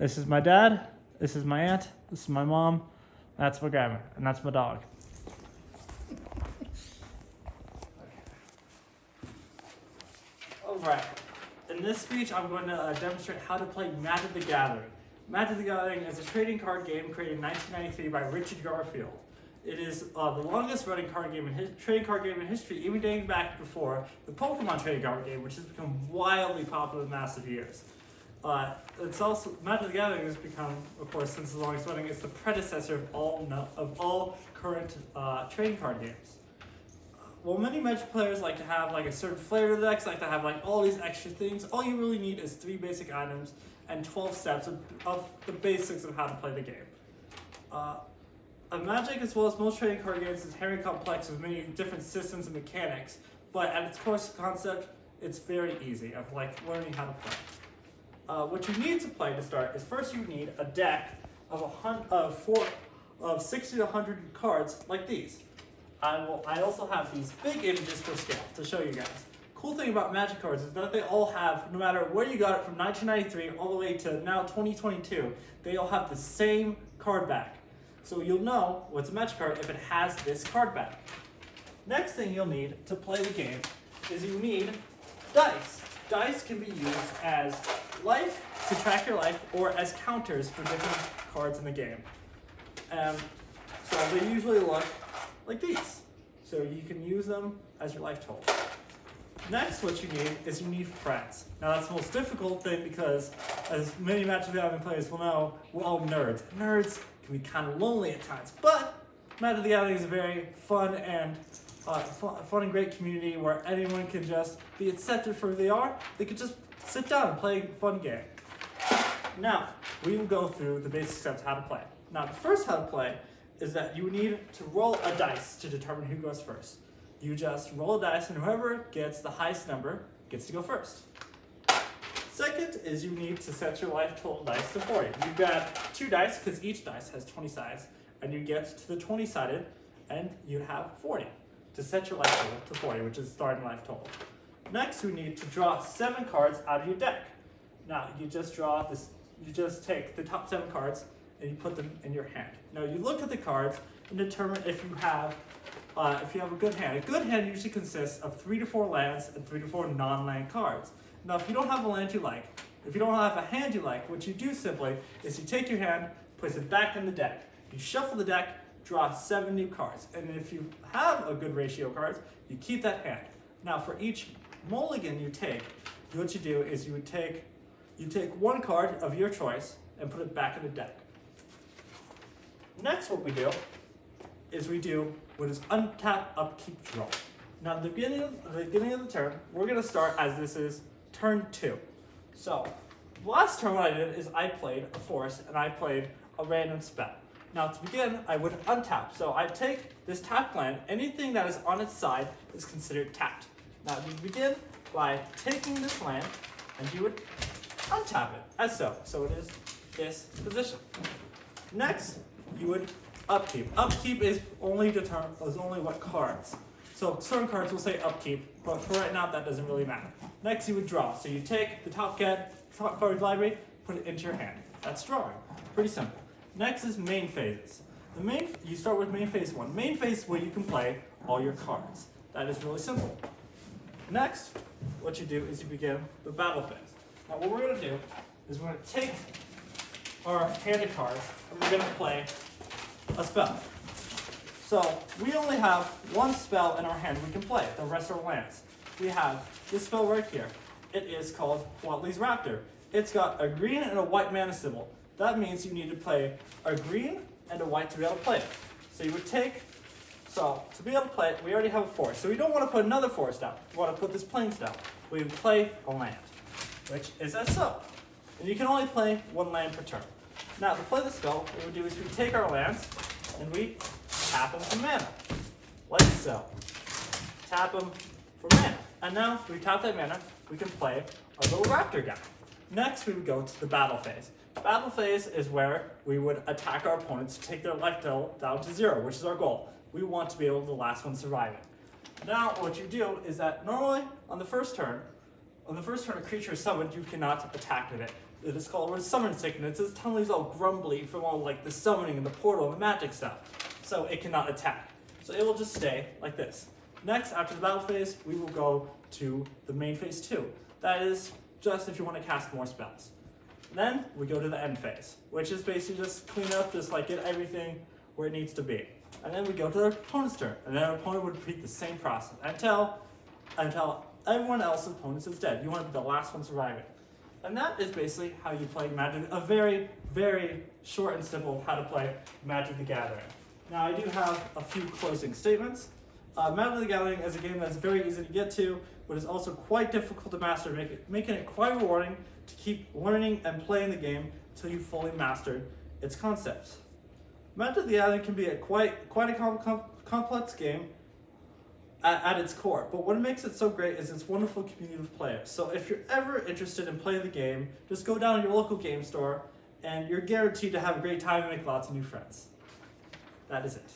This is my dad, this is my aunt, this is my mom, that's my grandma, and that's my dog. Alright, in this speech I'm going to demonstrate how to play Magic the Gathering. Magic the Gathering is a trading card game created in 1993 by Richard Garfield. It is the longest running trading card game in history, even dating back before the Pokemon trading card game, which has become wildly popular in massive years. It's also Magic the Gathering has become, of course, since the longest running, it's the predecessor of all current trading card games. Well, many Magic players like to have like a certain flair to the decks, like to have like all these extra things. All you really need is 3 basic items and 12 steps of the basics of how to play the game. Magic, as well as most trading card games, is very complex with many different systems and mechanics, but at its core concept, it's very easy of like learning how to play. What you need to play to start is first you need a deck of 60 to 100 cards like these. I also have these big images for scale to show you guys. Cool thing about Magic cards is that they all have, no matter where you got it from 1993 all the way to now 2022, they all have the same card back. So you'll know what's a Magic card if it has this card back. Next thing you'll need to play the game is you need dice. Dice can be used as life, to track your life, or as counters for different cards in the game. So they usually look like these. So you can use them as your life total. Next, what you need is you need friends. Now that's the most difficult thing because, as many Magic the Gathering players will know, we're all nerds. Nerds can be kind of lonely at times, but Magic the Gathering is a very fun and great community where anyone can just be accepted for who they are. They could just sit down and play a fun game. Now, we will go through the basic steps how to play. Now, the first how to play is that you need to roll a dice to determine who goes first. You just roll a dice, and whoever gets the highest number gets to go first. Second is you need to set your life total dice to 40. You've got 2 dice, because each dice has 20 sides, and you get to the 20-sided, and you have 40 to set your life total to 40, which is the starting life total. Next, you need to draw 7 cards out of your deck. Now, you just take the top 7 cards, and you put them in your hand. Now, you look at the cards and determine if you have a good hand. A good hand usually consists of 3 to 4 lands and 3 to 4 non-land cards. Now, if you don't have a land you like, if you don't have a hand you like, what you do simply is you take your hand, place it back in the deck. You shuffle the deck, draw 7 new cards. And if you have a good ratio of cards, you keep that hand. Now, for each mulligan you take, what you do is you take 1 card of your choice and put it back in the deck. Next, what we do is we do what is untap, upkeep, draw. Now, at the beginning of the turn, we're going to start as this is turn 2. So, last turn what I did is I played a forest and I played a random spell. Now, to begin, I would untap. So I take this tapped land. Anything that is on its side is considered tapped. Now, you begin by taking this land and you would untap it as so. So it is this position. Next, you would upkeep. Upkeep is only what cards. So certain cards will say upkeep, but for right now that doesn't really matter. Next, you would draw. So you take the top card of the library, put it into your hand. That's drawing. Pretty simple. Next is main phases. You start with main phase 1. Main phase is where you can play all your cards. That is really simple. Next, what you do is you begin the battle phase. Now what we're going to do is we're going to take our handed cards and we're going to play a spell. So we only have 1 spell in our hand we can play. The rest are lands. We have this spell right here. It is called Watley's Raptor. It's got a green and a white mana symbol. That means you need to play a green and a white to be able to play it. So you would to be able to play it, we already have a forest. So we don't want to put another forest down. We want to put this plains down. We would play a land, which is as so. And you can only play 1 land per turn. Now, to play the spell, what we do is we take our lands and we tap them for mana, like so. Tap them for mana. And now, we tap that mana, we can play our little raptor guy. Next, we would go to the battle phase. Battle phase is where we would attack our opponents to take their life total down to 0, which is our goal. We want to be able to the last one surviving. Now, what you do is that normally on the first turn a creature is summoned, you cannot attack with it. It is called summon sickness. His tongue is all grumbly from all like the summoning and the portal and the magic stuff. So it cannot attack. So it will just stay like this. Next, after the battle phase, we will go to the main phase 2. That is just if you want to cast more spells. Then we go to the end phase, which is basically just clean up, just like get everything where it needs to be. And then we go to the opponent's turn, and then our opponent would repeat the same process until everyone else's opponent is dead. You want to be the last one surviving. And that is basically how you play Magic, a very, very short and simple how to play Magic the Gathering. Now I do have a few closing statements. Magic the Gathering is a game that's very easy to get to, but is also quite difficult to master, making it quite rewarding to keep learning and playing the game until you fully mastered its concepts. Magic the Gathering can be quite a complex game at its core, but what makes it so great is its wonderful community of players. So if you're ever interested in playing the game, just go down to your local game store and you're guaranteed to have a great time and make lots of new friends. That is it.